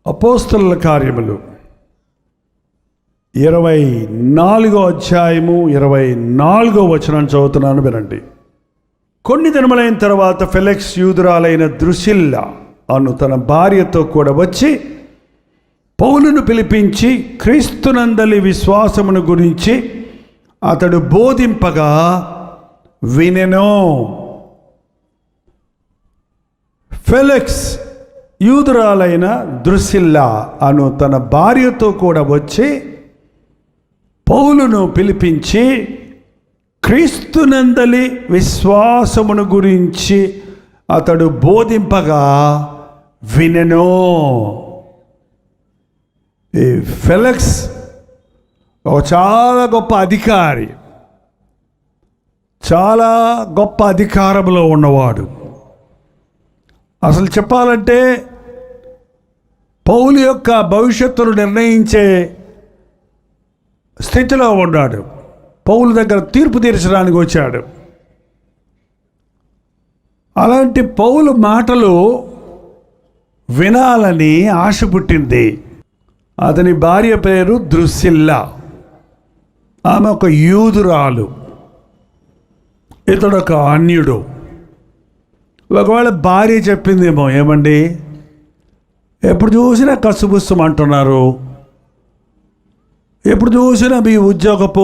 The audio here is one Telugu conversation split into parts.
అపోస్తలుల కార్యములు 24వ అధ్యాయము 24వ వచనం చదువుతున్నాను, వినండి. కొన్ని దినములైన తర్వాత ఫెలిక్స్ యూదురాలైన ద్రుసిల్లా అను తన భార్యతో కూడా వచ్చి పౌలును పిలిపించి క్రీస్తునందలి విశ్వాసమును గురించి అతడు బోధింపగా వినెను. ఫెలిక్స్ యూదురాలైన ద్రుసిల్లా అను తన భార్యతో కూడా వచ్చి పౌలును పిలిపించి క్రీస్తునందలి విశ్వాసమును గురించి అతడు బోధింపగా వినెను. ఈ ఫెలిక్స్ ఒక చాలా గొప్ప అధికారి, చాలా గొప్ప అధికారంలో ఉన్నవాడు. అసలు చెప్పాలంటే పౌలు యొక్క భవిష్యత్తును నిర్ణయించే స్థితిలో ఉన్నాడు. పౌలు దగ్గర తీర్పు తీర్చడానికి వచ్చాడు. అలాంటి పౌలు మాటలు వినాలని ఆశ పుట్టింది. అతని భార్య పేరు ద్రుసిల్లా. ఆమె ఒక యూదురాలు, ఇతడు ఒక అన్యుడు. ఒకవేళ భార్య చెప్పిందేమో, ఏమండి ఎప్పుడు చూసినా కసుబుస్సం అంటున్నారు, ఎప్పుడు చూసినా మీ ఉద్యోగపు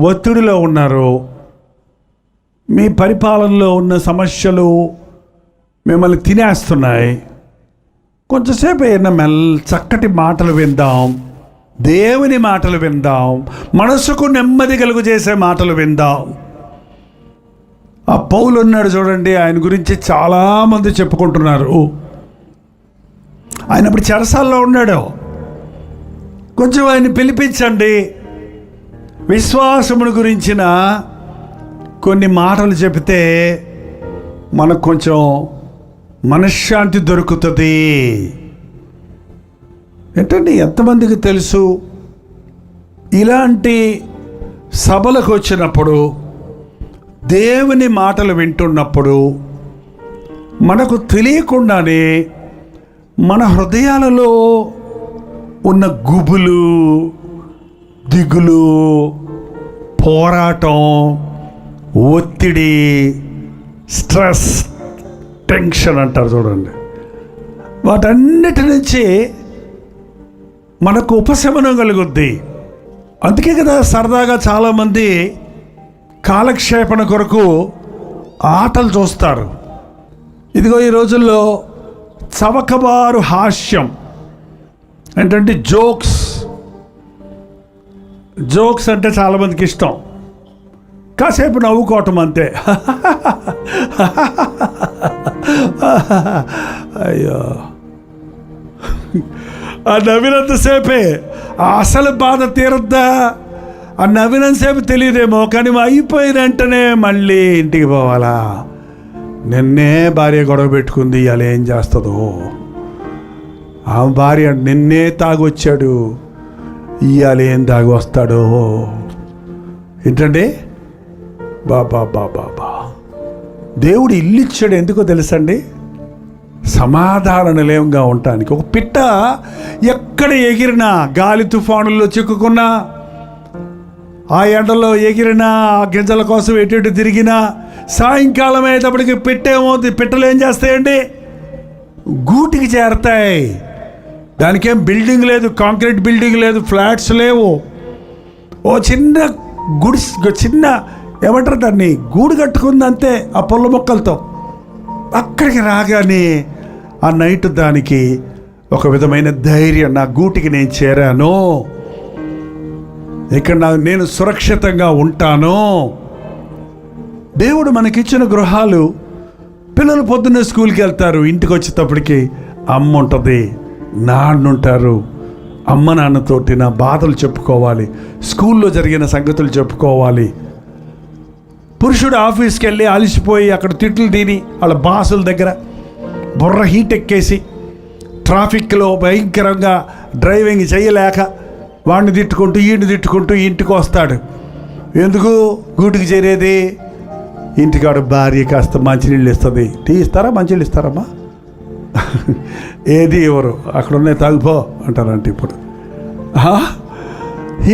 ఒత్తిడిలో ఉన్నారు, మీ పరిపాలనలో ఉన్న సమస్యలు మిమ్మల్ని తినేస్తున్నాయి, కొంచెంసేపు ఏమైనా చక్కటి మాటలు విందాం, దేవుని మాటలు విందాం, మనసుకు నెమ్మది కలుగు చేసే మాటలు విందాం. ఆ పౌలు ఉన్నాడు చూడండి, ఆయన గురించి చాలామంది చెప్పుకుంటున్నారు. ఆయన ఇప్పుడు చెరసాల్లో ఉన్నాడు. కొంచెం ఆయన పిలిపించండి, విశ్వాసమును గురించిన కొన్ని మాటలు చెబితే మనకు కొంచెం మనశ్శాంతి దొరుకుతుంది. ఏంటంటే ఎంతమందికి తెలుసు, ఇలాంటి సభలకు వచ్చినప్పుడు, దేవుని మాటలు వింటున్నప్పుడు మనకు తెలియకుండానే మన హృదయాలలో ఉన్న గుబులు, దిగులు, పోరాటం, ఒత్తిడి, స్ట్రెస్, టెన్షన్ అంటారు చూడండి, వాటన్నిటి నుంచి మనకు ఉపశమనం కలుగుద్ది. అందుకే కదా సరదాగా చాలామంది కాలక్షేపణ కొరకు ఆటలు చూస్తారు. ఇదిగో ఈ రోజుల్లో చవకబారు హాస్యం ఏంటంటే జోక్స్ అంటే చాలామందికి ఇష్టం. కాసేపు నవ్వుకోవటం అంతే. అయ్యో, ఆ నవ్వినంతసేపే అసలు బాధ తీరద్దా? ఆ నవ్వినంతసేపు తెలియదేమో, కానీ అయిపోయిన వెంటనే మళ్ళీ ఇంటికి పోవాలా. నిన్నే భార్య గొడవ పెట్టుకుంది, ఇవాళ ఏం చేస్తుందో. ఆ భార్య నిన్నే తాగొచ్చాడు, ఇవాళ ఏం తాగి వస్తాడో. ఏంటండి బాబా, దేవుడు ఇల్లు ఇచ్చాడు ఎందుకో తెలుసండి? సమాధాన నిలయంగా ఉండటానికి. ఒక పిట్ట ఎక్కడ ఎగిరినా, గాలి తుఫానుల్లో చిక్కుకున్నా, ఆ ఎండలో ఎగిరినా, ఆ గింజల కోసం ఎటు తిరిగినా, సాయంకాలం అయ్యేటప్పటికి పిట్టలు ఏం చేస్తాయండి? గూటికి చేరతాయి. దానికేం బిల్డింగ్ లేదు, కాంక్రీట్ బిల్డింగ్ లేదు, ఫ్లాట్స్ లేవు. ఓ చిన్న ఏమంటారు దాన్ని, గూడు కట్టుకుంది అంతే, ఆ పుల్ల మొక్కలతో. అక్కడికి రాగానే ఆ నైట్ దానికి ఒక విధమైన ధైర్యం, నా గూటికి నేను చేరాను, ఇక్కడ నేను సురక్షితంగా ఉంటాను. దేవుడు మనకిచ్చిన గృహాలు, పిల్లలు పొద్దున్నే స్కూల్కి వెళ్తారు, ఇంటికి వచ్చేటప్పటికి అమ్మ ఉంటుంది, నాన్న ఉంటారు. అమ్మ నాన్నతోటి నా బాధలు చెప్పుకోవాలి, స్కూల్లో జరిగిన సంగతులు చెప్పుకోవాలి. పురుషుడు ఆఫీస్కి వెళ్ళి అలసిపోయి అక్కడ తిట్లు తిని వాళ్ళ బాసుల దగ్గర బుర్ర హీట్ ఎక్కేసి ట్రాఫిక్లో భయంకరంగా డ్రైవింగ్ చేయలేక వాడిని తిట్టుకుంటూ వీడిని తిట్టుకుంటూ ఇంటికి వస్తాడు. ఎందుకు గూటికి చేరేది? ఇంటికాడు భార్య కాస్త మంచినీళ్ళు ఇస్తుంది. టీ ఇస్తారా? మంచినీళ్ళు ఇస్తారమ్మా? ఏది ఎవరు అక్కడ ఉన్నాయి తాగిపో అంటారంటే ఇప్పుడు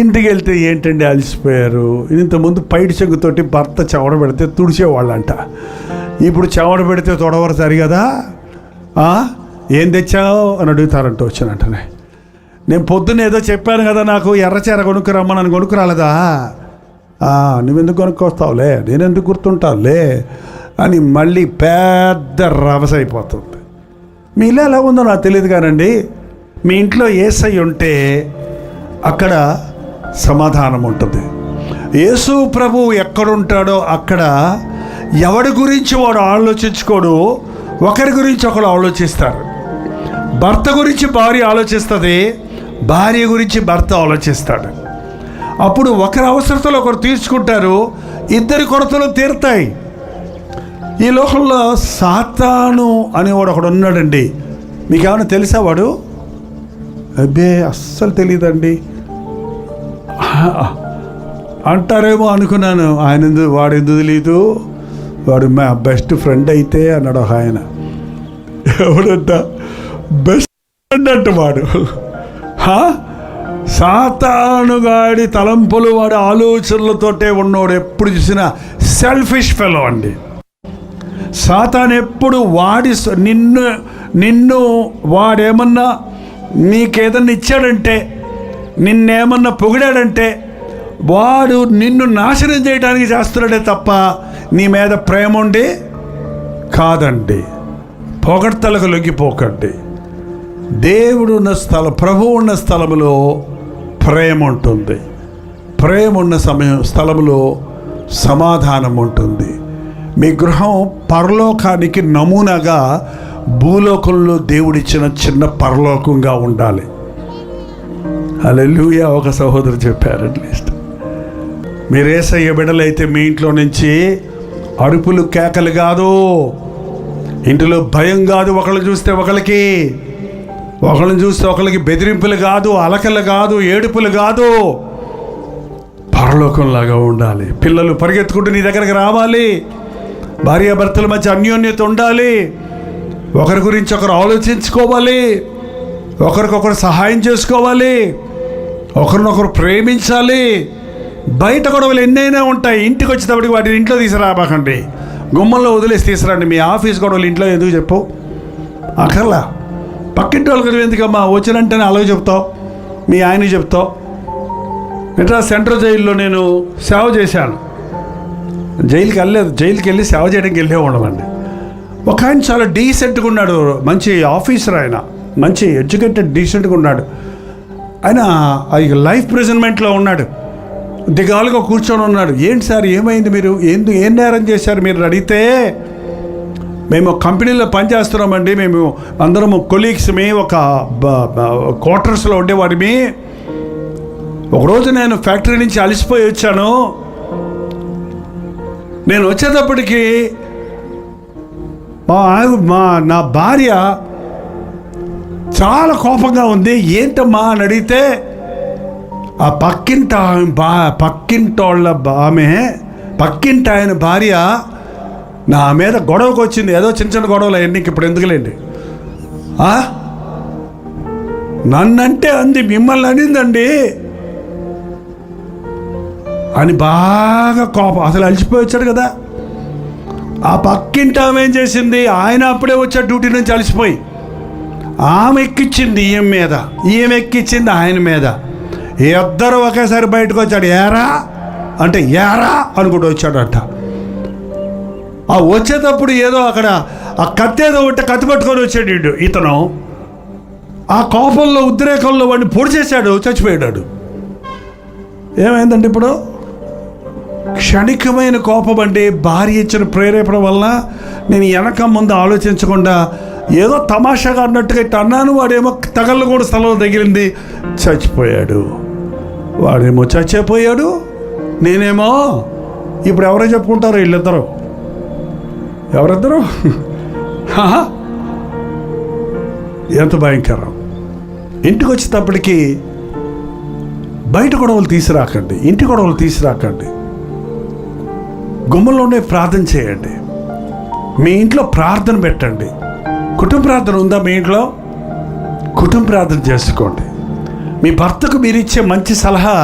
ఇంటికి వెళ్తే ఏంటండి అలసిపోయారు. ఇంతకుముందు పైడి చెంగుతోటి భర్త చెవడ పెడితే తుడిచేవాళ్ళంట. ఇప్పుడు చెవడ పెడితే తొడవరు సరిగదా, ఏం తెచ్చావు అని అడుగుతారంట వచ్చానంటనే. నేను పొద్దున్న ఏదో చెప్పాను కదా, నాకు ఎర్రచీర కొనుక్కురమ్మని కొనుక్కురాలేదా, నువ్వెందుకు కొనుక్కొస్తావులే, నేనెందుకు గుర్తుంటావులే అని మళ్ళీ పెద్ద రభస అయిపోతుంది. మీలో ఎలా ఉందో నాకు తెలియదు కానండి, మీ ఇంట్లో యేసయ్య ఉంటే అక్కడ సమాధానం ఉంటుంది. యేసు ప్రభువు ఎక్కడుంటాడో అక్కడ ఎవడి గురించి వాడు ఆలోచించుకోడు, ఒకరి గురించి ఒకరు ఆలోచిస్తారు. భర్త గురించి భార్య ఆలోచిస్తుంది, భార్య గురించి భర్త ఆలోచిస్తాడు. అప్పుడు ఒకరి అవసరతలు ఒకరు తీర్చుకుంటారు, ఇద్దరి కొరతలు తీరుతాయి. ఈ లోకంలో సాతాను అనేవాడు ఒకడు ఉన్నాడండి. మీకు ఏమైనా తెలుసా వాడు? అబ్బే అస్సలు తెలియదండి అంటారేమో అనుకున్నాను. వాడు ఎందుకు తెలీదు, వాడు మా బెస్ట్ ఫ్రెండ్ అయితే అన్నాడు ఒక ఆయన. ఎవడంట బెస్ట్ ఫ్రెండ్ అంట వాడు? సాతానుగాడి తలంపులు వాడి ఆలోచనలతోటే ఉన్నవాడు. ఎప్పుడు చూసినా సెల్ఫిష్ ఫెలో అండి. సాతాను ఎప్పుడు నిన్ను వాడేమన్నా నీకేదన్నా ఇచ్చాడంటే, నిన్నేమన్నా పొగిడాడంటే వాడు నిన్ను నాశనం చేయడానికి చేస్తున్నాడే తప్ప నీ మీద ప్రేమ ఉండి కాదండి. పొగడ్తలకు లొంగిపోకండి. దేవుడు ఉన్న ప్రభువు ఉన్న స్థలములో ప్రేమ ఉంటుంది. ప్రేమ ఉన్న స్థలములో సమాధానం ఉంటుంది. మీ గృహం పరలోకానికి నమూనాగా భూలోకంలో దేవుడిచ్చిన చిన్న పరలోకంగా ఉండాలి. హల్లెలూయా. ఒక సహోదరు చెప్పారు, అట్లీస్ట్ మీరు యేసయ్య బిడ్డలైతే మీ ఇంట్లో నుంచి అరుపులు కేకలు కాదు, ఇంటిలో భయం కాదు, ఒకళ్ళు చూస్తే ఒకళ్ళకి బెదిరింపులు కాదు, అలకలు కాదు, ఏడుపులు కాదు, పరలోకంలాగా ఉండాలి. పిల్లలు పరిగెత్తుకుంటూ నీ దగ్గరికి రావాలి. భార్యాభర్తల మధ్య అన్యోన్యత ఉండాలి. ఒకరి గురించి ఒకరు ఆలోచించుకోవాలి, ఒకరికొకరు సహాయం చేసుకోవాలి, ఒకరినొకరు ప్రేమించాలి. బయట గొడవలు ఎన్నైనా ఉంటాయి, ఇంటికి వచ్చేటప్పటికి వాటిని ఇంట్లో తీసుకురాబాకండి, గుమ్మంలో వదిలేసి తీసుకురండి. మీ ఆఫీస్ గొడవలు ఇంట్లో ఎందుకు చెప్పు, అక్కర్లా. పక్కింటి వాళ్ళకి ఎందుకమ్మా, వచ్చినంటేనే అలాగే చెప్తావు, మీ ఆయనకి చెప్తావు. మెడ్రాస్ సెంట్రల్ జైల్లో నేను సేవ చేశాను. జైలుకి వెళ్ళి సేవ చేయడానికి వెళ్ళే ఉండమండి. ఒక ఆయన చాలా డీసెంట్గా ఉన్నాడు, మంచి ఆఫీసర్, ఆయన మంచి ఎడ్యుకేటెడ్ డీసెంట్గా ఉన్నాడు. ఆయన లైఫ్ ప్రిజన్మెంట్లో ఉన్నాడు, దిగాలుగా కూర్చొని ఉన్నాడు. ఏంటి సార్ ఏమైంది, మీరు ఏం నేరం చేశారు మీరు అడిగితే, మేము కంపెనీలో పనిచేస్తున్నామండి, మేము అందరము కొలీగ్స్మి, ఒక క్వార్టర్స్లో ఉండేవాడిమి. ఒకరోజు నేను ఫ్యాక్టరీ నుంచి అలసిపోయి వచ్చాను. నేను వచ్చేటప్పటికి నా భార్య చాలా కోపంగా ఉంది. ఏంటమ్మా అని అడిగితే, ఆ పక్కింటి ఆయన భార్య నా మీద గొడవకు వచ్చింది. ఏదో చిన్న గొడవలు అవన్నీ ఇప్పుడు ఎందుకులేండి, నన్నంటే అంది, మిమ్మల్ని అనిందండి అని బాగా కోపం. అసలు అలసిపోయి వచ్చాడు కదా. ఆ పక్కింటి ఆమె ఏం చేసింది, ఆయన అప్పుడే వచ్చాడు డ్యూటీ నుంచి అలసిపోయి, ఆమె ఎక్కించింది ఈమె మీద, ఈమె ఎక్కించింది ఆయన మీద. ఇద్దరు ఒకేసారి బయటకు వచ్చాడు. ఏరా అంటే ఏరా అనుకుంటూ వచ్చాడంట. ఆ వచ్చేటప్పుడు ఏదో అక్కడ ఆ కత్తి ఏదో ఉంటే కత్తి పట్టుకొని వచ్చాడు ఇతను. ఆ కోపంలో ఉద్రేకంలో వాడిని పొడి చేశాడు, చచ్చిపోయాడు. ఏమైందండి ఇప్పుడు? క్షణికమైన కోపం అండి. భార్య ఇచ్చిన ప్రేరేపణ వల్ల నేను వెనక ముందు ఆలోచించకుండా ఏదో తమాషాగా అన్నట్టుగా ఇట్లా అన్నాను. వాడేమో తగళ్ళు కూడా స్థలంలో తగిలింది, చచ్చిపోయాడు. వాడేమో చచ్చిపోయాడు, నేనేమో ఇప్పుడు ఎవరో చెప్పుకుంటారు వీళ్ళిద్దరు, ఎవరిద్దరు ఎంత భయంకరం. ఇంటికి వచ్చేటప్పటికి బయట గొడవలు తీసుకురాకండి, ఇంటి గొడవలు తీసుకురాకండి. గుమ్మంలోనే ప్రార్థన చేయండి, మీ ఇంట్లో ప్రార్థన పెట్టండి. కుటుంబ ప్రార్థన ఉందా మీ ఇంట్లో? కుటుంబ ప్రార్థన చేసుకోండి. మీ భర్తకు మీరు ఇచ్చే మంచి సలహా,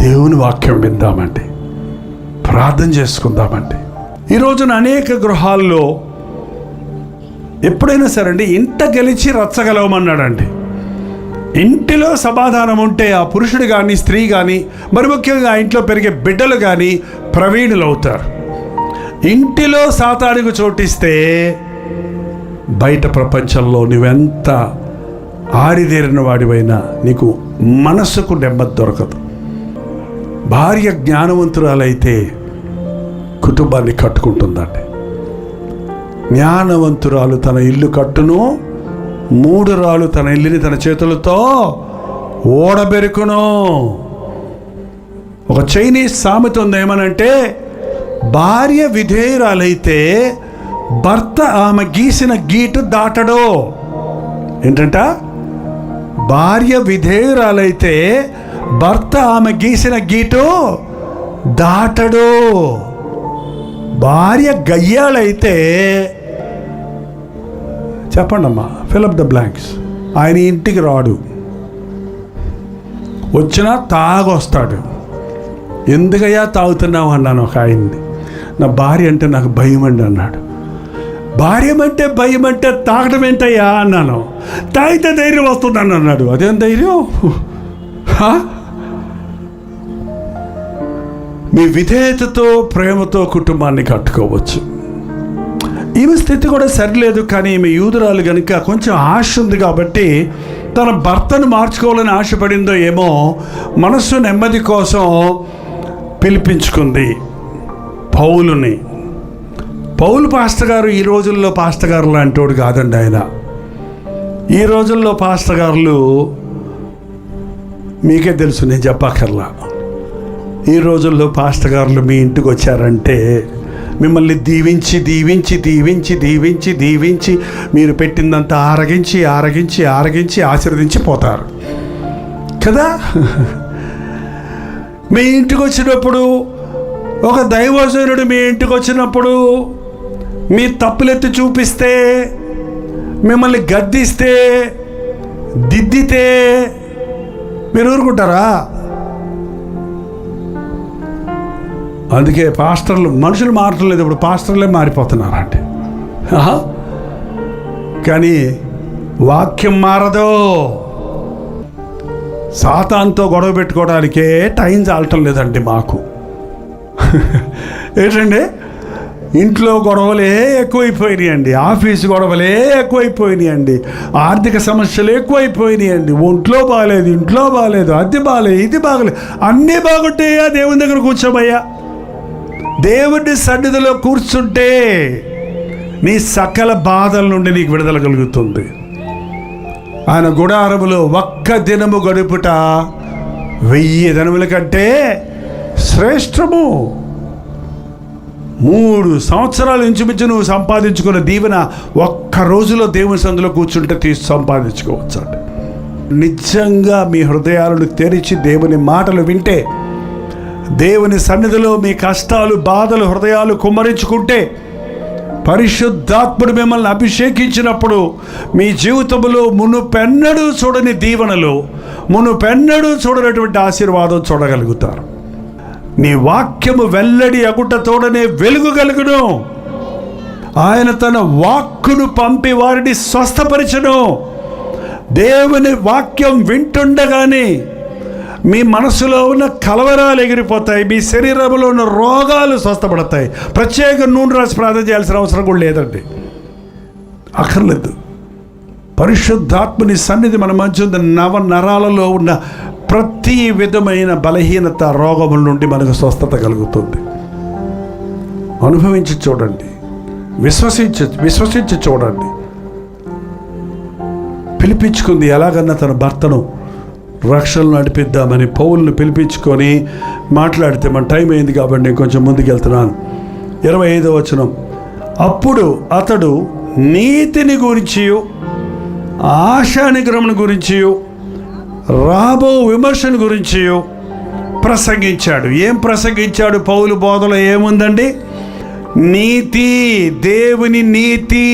దేవుని వాక్యం విందామండి, ప్రార్థన చేసుకుందామండి. ఈ రోజున అనేక గృహాల్లో ఎప్పుడైనా సరే అండి, ఇంట గెలిచి రచ్చగలవమన్నాడండి. ఇంటిలో సమాధానం ఉంటే ఆ పురుషుడు కానీ స్త్రీ కానీ, మరి ముఖ్యంగా ఆ ఇంట్లో పెరిగే బిడ్డలు కానీ ప్రవీణులు అవుతారు. ఇంటిలో సాతానుకు చోటిస్తే బయట ప్రపంచంలో నువ్వెంత ఆరిదేరిన వాడివైనా నీకు మనస్సుకు నెమ్మది దొరకదు. భార్య జ్ఞానవంతురాలైతే కుటుంబాన్ని కట్టుకుంటుందండి. జ్ఞానవంతురాలు తన ఇల్లు కట్టును, మూఢురాలు తన ఇల్లుని తన చేతులతో ఓడబెరుకును. ఒక చైనీస్ సామెత ఉంది, ఏమనంటే భార్య విధేయురాలైతే భర్త ఆమె గీసిన గీటు దాటడు. ఏంటంట? భార్య విధేయురాలైతే భర్త ఆమె గీసిన గీటు దాటడు. భార్య గయ్యాలైతే, చెప్పండి అమ్మా, ఫిలప్ ద బ్లాంక్స్, ఆయన ఇంటికి రాడు, వచ్చినా తాగొస్తాడు. ఎందుకయ్యా తాగుతున్నావు అన్నాను ఒక ఆయన్ని. నా భార్య అంటే నాకు భయం అండి అన్నాడు. భార్య అంటే భయం అంటే తాగడం ఏంటయ్యా అన్నాను. తాగితే ధైర్యం వస్తుందని అన్నాడు. అదేం ధైర్యం? మీ విధేయతతో ప్రేమతో కుటుంబాన్ని కట్టుకోవచ్చు. ఈమె స్థితి కూడా సరిలేదు, కానీ ఈమె యూదురాలు కనుక కొంచెం ఆశ ఉంది కాబట్టి తన భర్తను మార్చుకోవాలని ఆశపడిందో ఏమో, మనస్సు నెమ్మది కోసం పిలిపించుకుంది పౌలుని. పౌలు పాస్టర్ గారు ఈ రోజుల్లో పాస్టర్ గారు లాంటోడు కాదండి ఆయన. ఈ రోజుల్లో పాస్టర్ గారులు మీకే తెలుసు, నేను చెప్పక్కర్లా. ఈ రోజుల్లో పాస్టర్ గారులు మీ ఇంటికి వచ్చారంటే మిమ్మల్ని దీవించి దీవించి దీవించి దీవించి దీవించి మీరు పెట్టిందంతా ఆరగించి ఆరగించి ఆరగించి ఆశీర్వదించి పోతారు కదా. మీ ఇంటికి వచ్చినప్పుడు, ఒక దైవజనుడు మీ ఇంటికి వచ్చినప్పుడు మీ తప్పులెత్తి చూపిస్తే, మిమ్మల్ని గద్దిస్తే, దిద్దితే మీరు ఊరుకుంటారా? అందుకే పాస్టర్లు, మనుషులు మారటం లేదు, ఇప్పుడు పాస్టర్లే మారిపోతున్నారండి. కానీ వాక్యం మారదు. సాతానుతో గొడవ పెట్టుకోవడానికే టైం చాలటం లేదండి మాకు. ఏంటండి, ఇంట్లో గొడవలే ఎక్కువైపోయినాయండి, ఆఫీసు గొడవలే ఎక్కువైపోయినాయండి, ఆర్థిక సమస్యలు ఎక్కువైపోయినాయండి, ఒంట్లో బాగాలేదు, ఇంట్లో బాగాలేదు, అది బాగాలేదు, ఇది బాగలేదు, అన్నీ బాగుంటాయా? దేవుని దగ్గర కూర్చోబయ్యా. దేవుడి సన్నిధిలో కూర్చుంటే నీ సకల బాధల నుండి నీకు విడుదల కలుగుతుంది. ఆయన గుడారములో ఒక్క దినము గడుపుట 1000 దినముల కంటే శ్రేష్టము. 3 సంవత్సరాలు ఇంచుమించు నువ్వు సంపాదించుకున్న దీవెన ఒక్క రోజులో దేవుని సందులో కూర్చుంటే సంపాదించుకోవచ్చు అండి. నిజంగా మీ హృదయాలను తెరిచి దేవుని మాటలు వింటే, దేవుని సన్నిధిలో మీ కష్టాలు బాధలు హృదయాలు కుమ్మరించుకుంటే, పరిశుద్ధాత్ముడు మిమ్మల్ని అభిషేకించినప్పుడు మీ జీవితంలో మునుపెన్నడూ చూడని దీవెనలు, మునుపెన్నడూ చూడనటువంటి ఆశీర్వాదం చూడగలుగుతారు. నీ వాక్యము వెల్లడి అగుటతోడనే వెలుగు కలుగును. ఆయన తన వాక్కును పంపి వారిని స్వస్థపరచును. దేవుని వాక్యం వింటుండగానే మీ మనసులో ఉన్న కలవరాలు ఎగిరిపోతాయి, మీ శరీరంలో ఉన్న రోగాలు స్వస్థపడతాయి. ప్రత్యేక నూనె రాసి ప్రార్థన చేయాల్సిన అవసరం కూడా లేదండి, అక్కర్లేదు. పరిశుద్ధాత్మని సన్నిధి మన మధ్య ఉంది. నరాలలో ఉన్న ప్రతి విధమైన బలహీనత, రోగముల నుండి మనకు స్వస్థత కలుగుతుంది. అనుభవించి చూడండి, విశ్వసించి చూడండి. పిలిపించుకుంది ఎలాగన్నా తన భర్తను రక్షణలు నడిపిద్దామని పౌలును పిలిపించుకొని మాట్లాడితే, మన టైం అయింది కాబట్టి నేను కొంచెం ముందుకు వెళ్తున్నాను. 25వ వచనం, అప్పుడు అతడు నీతిని గురించి, ఆశానిగ్రహణ గురించి, రాబో విమర్శన గురించి ప్రసంగించాడు. ఏం ప్రసంగించాడు? పౌలు బోధలో ఏముందండి? నీతి, దేవుని నీతి.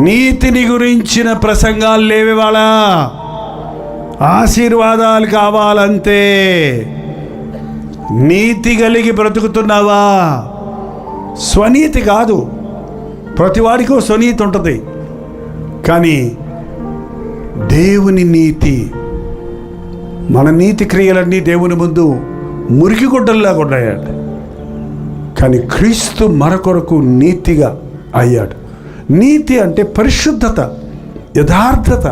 నీతిని గురించిన ప్రసంగాలు లేవి వాళ్ళ. ఆశీర్వాదాలు కావాలంతే. నీతి కలిగి బ్రతుకుతున్నావా? స్వనీతి కాదు, ప్రతివాడికో స్వనీతి ఉంటుంది, కానీ దేవుని నీతి. మన నీతి క్రియలన్నీ దేవుని ముందు మురికి గుడ్డల్లాగా ఉన్నాయండి. కానీ క్రీస్తు మరొకరకు నీతిగా అయ్యాడు. నీతి అంటే పరిశుద్ధత, యథార్థత,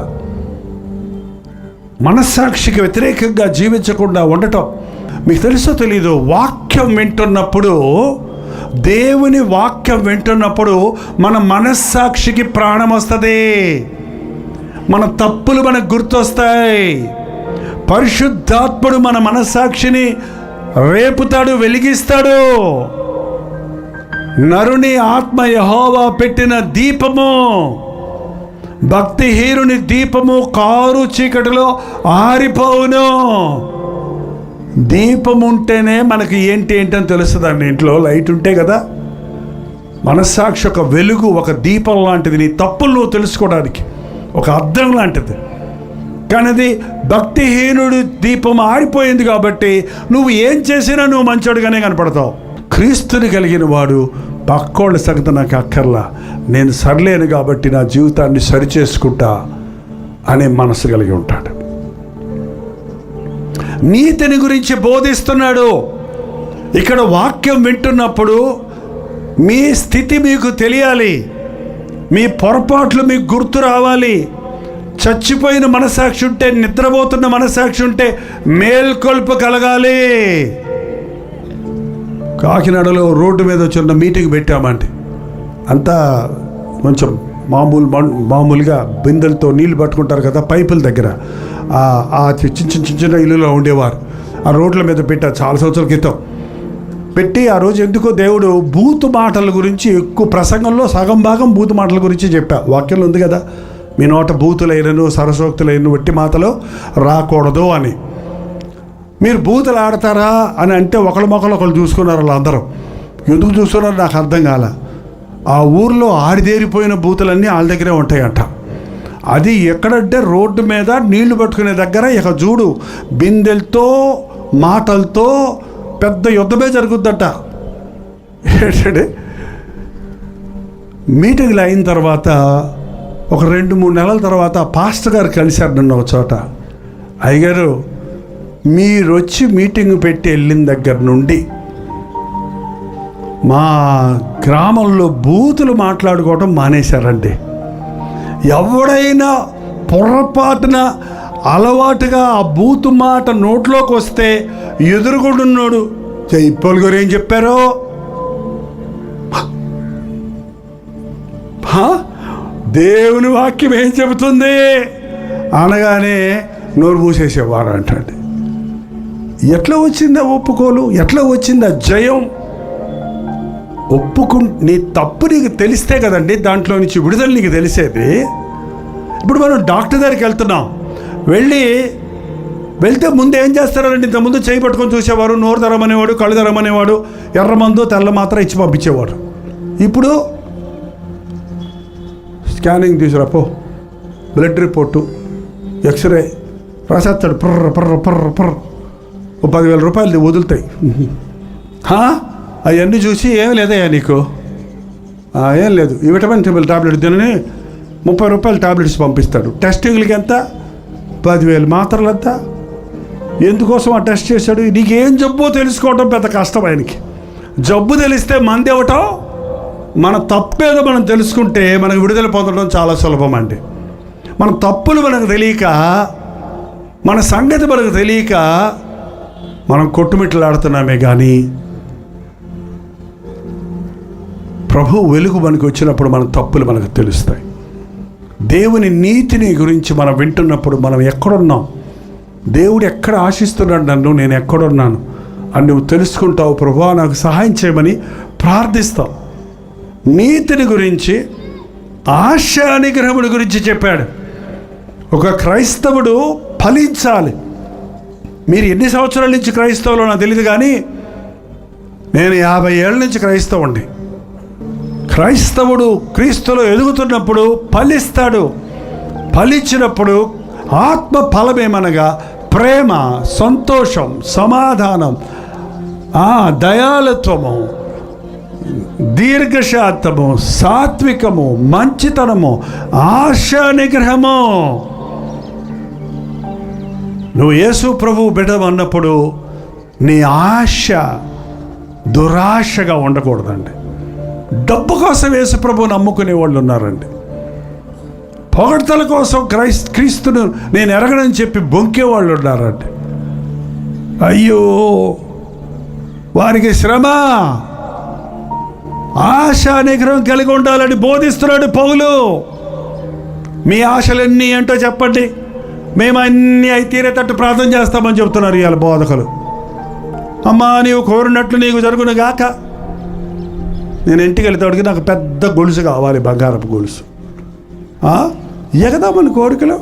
మనస్సాక్షికి వ్యతిరేకంగా జీవించకుండా ఉండటం. మీకు తెలుసో తెలీదు, వాక్యం వింటున్నప్పుడు, దేవుని వాక్యం వింటున్నప్పుడు మన మనస్సాక్షికి ప్రాణం వస్తుంది. మన తప్పులు మనకు గుర్తొస్తాయి. పరిశుద్ధాత్ముడు మన మనస్సాక్షిని రేపుతాడు, వెలిగిస్తాడు. నరుని ఆత్మ యెహోవా పెట్టిన దీపము. భక్తిహీనుని దీపము కారు చీకటిలో ఆరిపోవును. దీపం ఉంటేనే మనకి ఏంటని తెలుస్తుందండి. ఇంట్లో లైట్ ఉంటే కదా. మనస్సాక్షి ఒక వెలుగు, ఒక దీపం లాంటిది. నీ తప్పులు నువ్వు తెలుసుకోవడానికి ఒక అద్దం లాంటిది. కానీ అది భక్తిహీనుడు దీపం ఆరిపోయింది కాబట్టి నువ్వు ఏం చేసినా నువ్వు మంచోడుగానే కనపడతావు. క్రీస్తుని కలిగిన వాడు పక్కోళ్ళ సంగతి నాకు అక్కర్లా, నేను సరిలేను కాబట్టి నా జీవితాన్ని సరిచేసుకుంటా అనే మనసు కలిగి ఉంటాడు. నీతిని గురించి బోధిస్తున్నాడు. ఇక్కడ వాక్యం వింటున్నప్పుడు మీ స్థితి మీకు తెలియాలి, మీ పొరపాట్లు మీకు గుర్తు రావాలి. చచ్చిపోయిన మనసాక్షి ఉంటే, నిద్రపోతున్న మనసాక్షి ఉంటే మేల్కొల్పు కలగాలి. కాకినాడలో రోడ్డు మీద చిన్న మీటింగ్ పెట్టామంటే అంతా కొంచెం మామూలుగా బిందెలతో నీళ్ళు పట్టుకుంటారు కదా పైపుల దగ్గర. ఆ చిన్న ఇల్లులో ఉండేవారు. ఆ రోడ్ల మీద పెట్టా చాలా సంవత్సరాల క్రితం పెట్టి, ఆ రోజు ఎందుకో దేవుడు బూతు మాటల గురించి ఎక్కువ ప్రసంగంలో సగం భాగం బూతు మాటల గురించి చెప్పా. వాక్యంలో ఉంది కదా, మీ నోట బూతులైనను సరసోక్తులైన వట్టి మాటలు రాకూడదు అని. మీరు బూతులు ఆడతారా అని అంటే ఒకళ్ళు చూసుకున్నారు. వాళ్ళందరూ ఎందుకు చూసుకున్నారో నాకు అర్థం కాల. ఆ ఊర్లో ఆడిదేరిపోయిన బూతులన్నీ వాళ్ళ దగ్గరే ఉంటాయంట. అది ఎక్కడంటే రోడ్డు మీద నీళ్లు పట్టుకునే దగ్గర. ఇక చూడు, బిందెలతో మాటలతో పెద్ద యుద్ధమే జరుగుద్దట. ఏంటంటే మీటింగ్లు అయిన తర్వాత ఒక 2-3 నెలల తర్వాత పాస్టర్ గారు కలిశారు నన్ను ఒక చోట. అయ్యగారు, మీరు వచ్చి మీటింగ్ పెట్టి వెళ్ళిన దగ్గర నుండి మా గ్రామంలో బూతులు మాట్లాడుకోవడం మానేశారండి. ఎవడైనా పొరపాటున అలవాటుగా ఆ బూతు మాట నోట్లోకి వస్తే ఎదురుగుండున్నాడు. జైపోల్ గారు ఏం చెప్పారో, దేవుని వాక్యం ఏం చెబుతుంది అనగానే నోరు మూసేసేవారు అంటండి. ఎట్లా వచ్చిందా ఒప్పుకోలు? ఎట్లా వచ్చిందా జయం? నీ తప్పు నీకు తెలిస్తే కదండి దాంట్లో నుంచి విడుదల నీకు తెలిసేది. ఇప్పుడు మనం డాక్టర్ దగ్గరికి వెళ్తున్నాం. వెళ్తే ముందు ఏం చేస్తారండి? ఇంతకుముందు చేయి పట్టుకొని చూసేవారు, నోరు ధరమనేవాడు, కళ్ళు ధరమనేవాడు, ఎర్ర మందు తెల్ల మాత్రం ఇచ్చి పంపించేవాడు. ఇప్పుడు స్కానింగ్ తీసుకురాపో, బ్లడ్ రిపోర్టు, ఎక్స్రే రాసేస్తాడు. పర్ర 10,000 రూపాయలు వదులుతాయి. అవన్నీ చూసి ఏం లేదయ్యా నీకు, ఏం లేదు, ఈ విటమిన్ టాబ్లెట్ తినని 30 రూపాయలు టాబ్లెట్స్ పంపిస్తాడు. టెస్టింగ్లకి ఎంత? 10,000 మాత్రలంతా. ఎందుకోసం ఆ టెస్ట్ చేశాడు? నీకేం జబ్బో తెలుసుకోవటం పెద్ద కష్టం ఆయనకి. జబ్బు తెలిస్తే మంది ఇవ్వటం, మన తప్పేదో మనం తెలుసుకుంటే మనకు విడుదల పొందడం చాలా సులభం అండి. మన తప్పులు మనకు తెలియక, మన సంగతి మనకు తెలియక మనం కొట్టుమిట్లాడుతున్నామే. కానీ ప్రభు వెలుగు మనకు వచ్చినప్పుడు మన తప్పులు మనకు తెలుస్తాయి. దేవుని నీతిని గురించి మనం వింటున్నప్పుడు మనం ఎక్కడున్నాం, దేవుడు ఎక్కడ ఆశిస్తున్నాడు నన్ను, నేను ఎక్కడున్నాను అని నువ్వు తెలుసుకుంటావు. ప్రభువా నాకు సహాయం చేయమని ప్రార్థిస్తావు. నీతిని గురించి, ఆశా నిగ్రహముడి గురించి చెప్పాడు. ఒక క్రైస్తవుడు ఫలించాలి. మీరు ఎన్ని సంవత్సరాల నుంచి క్రైస్తవులో నాకు తెలియదు, కానీ నేను 50 ఏళ్ళ నుంచి క్రైస్తవుండి. క్రైస్తవుడు క్రీస్తులో ఎదుగుతున్నప్పుడు ఫలిస్తాడు. ఫలించినప్పుడు ఆత్మ ఫలమేమనగా ప్రేమ, సంతోషం, సమాధానం, దయాళుత్వము, దీర్ఘశాంతము, సాత్వికము, మంచితనము, ఆశా నిగ్రహము. నువ్వు యేసు ప్రభువు బిడ్డ అన్నప్పుడు నీ ఆశ దురాశగా ఉండకూడదండి. డబ్బు కోసం యేసు ప్రభువు నమ్ముకునే వాళ్ళు ఉన్నారండి. పొగడ్తల కోసం క్రీస్తును నేను ఎరగనని చెప్పి బొంకే వాళ్ళు ఉన్నారండి. అయ్యో, వారికి శ్రమ, ఆశా నిగ్రహం కలిగి ఉండాలని బోధిస్తున్నాడు పౌలు. మీ ఆశలన్నీ ఏంటో చెప్పండి, మేము అన్నీ అయి తీరేటట్టు ప్రార్థన చేస్తామని చెబుతున్నారు ఇవాళ బోధకులు. అమ్మా, నీవు కోరినట్లు నీకు జరుగును గాక. నేను ఇంటికి వెళ్తాడికి నాకు పెద్ద గొలుసు కావాలి, బంగారపు గొలుసు. ఎగదామని కోరికలు.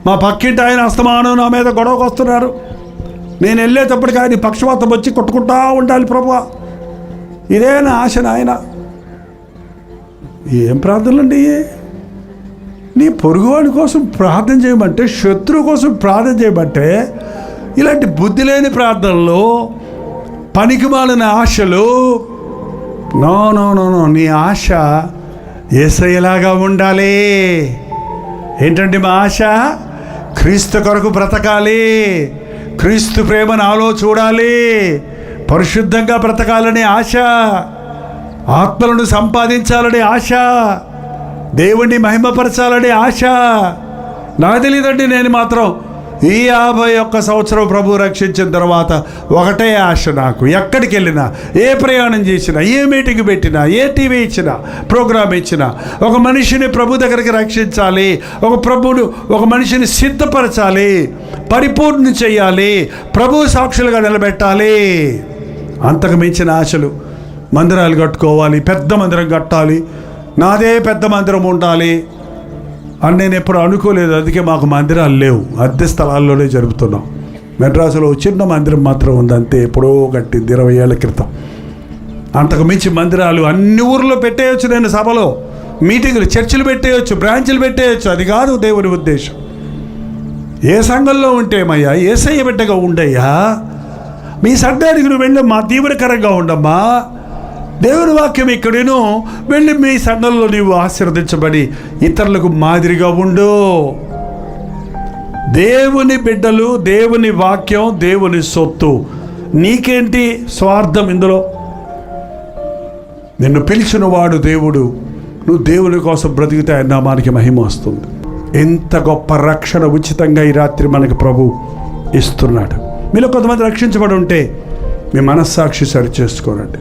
మా పక్కింటి ఆయన అస్తమానం నా మీద గొడవకు వస్తున్నారు. నేను వెళ్ళేటప్పటికి ఆయన పక్షవాతం వచ్చి కొట్టుకుంటా ఉండాలి. ప్రభువా, ఇదే నా ఆశ నాయన. ఏం ప్రార్థనలండి? నీ పొరుగువాడి కోసం ప్రార్థన చేయమంటే, శత్రువు కోసం ప్రార్థన చేయమంటే, ఇలాంటి బుద్ధి లేని ప్రార్థనలు, పనికిమాలిన ఆశలు. నో నో నో నో, నీ ఆశ యేసయ్యలాగా ఉండాలి. ఏంటంటే మా ఆశ? క్రీస్తు కొరకు బ్రతకాలి, క్రీస్తు ప్రేమ నాలో చూడాలి, పరిశుద్ధంగా బ్రతకాలనే ఆశ, ఆత్మలను సంపాదించాలనే ఆశ, దేవుణ్ణి మహిమపరచాలనే ఆశ. నాకు తెలియదండి, నేను మాత్రం ఈ 51 సంవత్సరం ప్రభు రక్షించిన తర్వాత ఒకటే ఆశ నాకు. ఎక్కడికి వెళ్ళినా, ఏ ప్రయాణం చేసినా, ఏ మీటింగ్ పెట్టినా, ఏ టీవీ ఇచ్చినా, ప్రోగ్రామ్ ఇచ్చినా, ఒక మనిషిని ప్రభు దగ్గరికి రక్షించాలి, ఒక మనిషిని సిద్ధపరచాలి, పరిపూర్ణ చేయాలి, ప్రభు సాక్షులుగా నిలబెట్టాలి. అంతకు మించిన ఆశలు, మందిరాలు కట్టుకోవాలి, పెద్ద మందిరం కట్టాలి, నాదే పెద్ద మందిరం ఉండాలి అని నేను ఎప్పుడు అనుకోలేదు. అందుకే మాకు మందిరాలు లేవు, అద్దె స్థలాల్లోనే జరుపుతున్నాం. మెడ్రాసులో చిన్న మందిరం మాత్రం ఉంది, అంతే, ఎప్పుడో కట్టింది 20 ఏళ్ల క్రితం. అంతకు మించి మందిరాలు అన్ని ఊర్లో పెట్టేయచ్చు. నేను సభలో మీటింగులు, చర్చిలు పెట్టేయచ్చు, బ్రాంచ్లు పెట్టేయచ్చు. అది కాదు దేవుని ఉద్దేశం. ఏ సంఘంలో ఉంటేమయ్యా, యేసయ్య బిడ్డగా ఉండయ్యా, మీ సంఘానికి నువ్వు వెళ్ళమ్మా, దీవెనకరంగా ఉండమ్మా. దేవుని వాక్యం ఇక్కడేను, వెళ్ళి మీ సంఘంలో నీవు ఆశీర్వదించబడి ఇతరులకు మాదిరిగా ఉండు. దేవుని బిడ్డలు, దేవుని వాక్యం, దేవుని సొత్తు. నీకేంటి స్వార్థం ఇందులో? నిన్ను పిలిచిన వాడు దేవుడు. నువ్వు దేవుని కోసం బ్రతికితే ఆయన నామానికి మహిమ వస్తుంది. ఎంత గొప్ప రక్షణ ఉచితంగా ఈ రాత్రి మనకు ప్రభు ఇస్తున్నాడు. మీలో కొంతమంది రక్షించబడి ఉంటే మీ మనస్సాక్షి సరి చేసుకోనండి.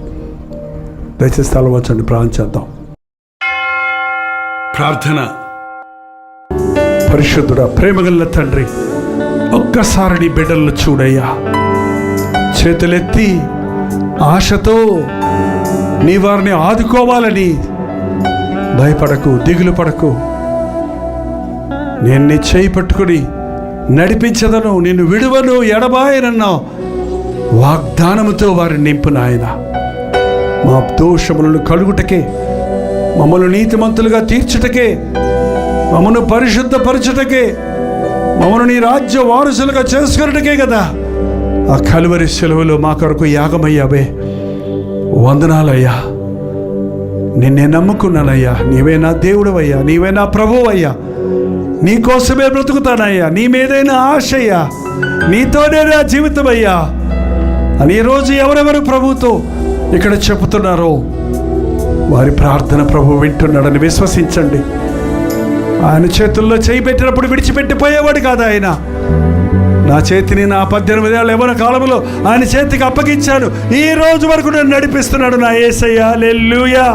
దయచేసి స్థలం వచ్చండి, ప్రార్థన చేద్దాం. ప్రార్థన. పరిశుద్ధుడా, ప్రేమగల తండ్రి, ఒక్కసారి నీ బిడ్డలను చూడయ్యా. చేతులెత్తి ఆశతో నీ వారిని ఆదుకోవాలని భయపడకు, దిగులు పడకు. నేను నీ చేయి పట్టుకుని నడిపించదను, నిన్ను విడువను, ఎడబాయనన్నా వాగ్దానముతో వారిని నింపు నాయన. మా దోషములను కడుగుటకే, మమ్మల్ని నీతిమంతులుగా తీర్చుటకే, మమ్మల్ని పరిశుద్ధపరచుటకే, మమ్మల్ని నీ రాజ్య వారసులుగా చేసుకున్నటకే కదా ఆ కలువరి సెలవులో మా కొరకు యాగమయ్యావే. వందనాలయ్యా. నిన్నే నమ్ముకున్నానయ్యా. నీవే నా దేవుడవయ్యా, నీవే నా ప్రభువయ్యా. నీ కోసమే బ్రతుకుతానయ్యా, నీ మీదైనా ఆశయ్యా, నీతోనే నా జీవితం అయ్యా అని ఈరోజు ఎవరెవరు ప్రభుతో ఇక్కడ చెబుతున్నారో వారి ప్రార్థన ప్రభు వింటున్నాడని విశ్వసించండి. ఆయన చేతుల్లో చేయి పెట్టినప్పుడు విడిచిపెట్టిపోయేవాడు కాదు ఆయన. నా చేతిని నా 18 ఏళ్ళ యవ్వన కాలంలో ఆయన చేతికి అప్పగించాను. ఈ రోజు వరకు నన్ను నడిపిస్తున్నాడు నా యేసయ్య. హల్లెలూయా.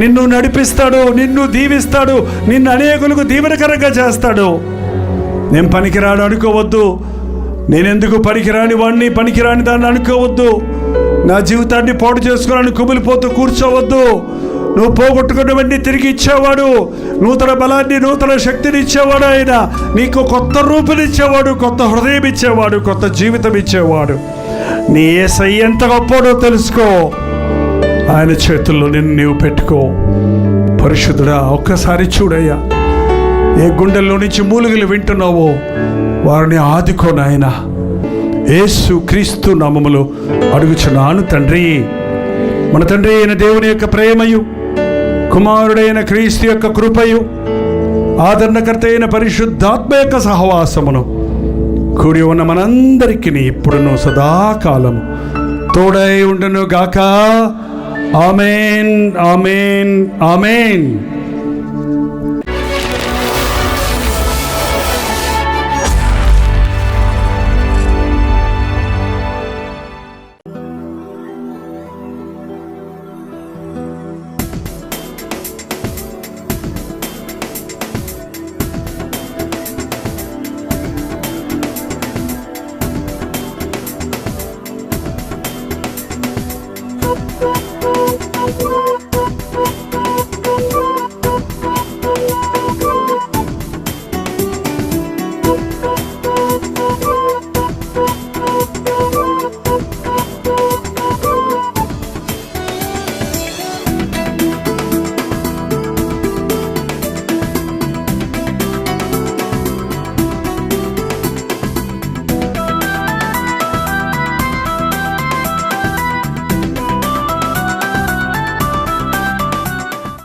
నిన్ను నడిపిస్తాడు, నిన్ను దీవిస్తాడు, నిన్ను అనేకులకు దీవెనకరంగా చేస్తాడు. నేను పనికిరాను అనుకోవద్దు. నేనెందుకు పనికిరాని వాడిని, పనికిరాని దాన్ని అనుకోవద్దు. నా జీవితాన్ని పాడు చేసుకోవాలని కుమిలిపోతూ కూర్చోవద్దు. నువ్వు పోగొట్టుకున్నవన్నీ తిరిగి ఇచ్చేవాడు, నూతన బలాన్ని, నూతన శక్తిని ఇచ్చేవాడు ఆయన. నీకు కొత్త రూపునిచ్చేవాడు, కొత్త హృదయం ఇచ్చేవాడు, కొత్త జీవితం ఇచ్చేవాడు. నీ యేసయ్య ఎంత గొప్పడో తెలుసుకో. ఆయన చేతుల్లో నిన్ను నీవు పెట్టుకో. పరిశుద్ధుడా, ఒక్కసారి చూడయ్యా, ఏ గుండెల్లో నుంచి మూలుగులు వింటున్నావో వారిని ఆదుకో నాయన. యేసు క్రీస్తు నామములో అడుగుచున్నాను తండ్రి. మన తండ్రి అయిన దేవుని యొక్క ప్రేమయు, కుమారుడైన క్రీస్తు యొక్క కృపయు, ఆదరణకర్త అయిన పరిశుద్ధాత్మ యొక్క సహవాసమును కూడి ఉన్న మనందరికీ ఇప్పుడును సదాకాలము తోడై ఉండును గాక. ఆమేన్, ఆమేన్, ఆమేన్.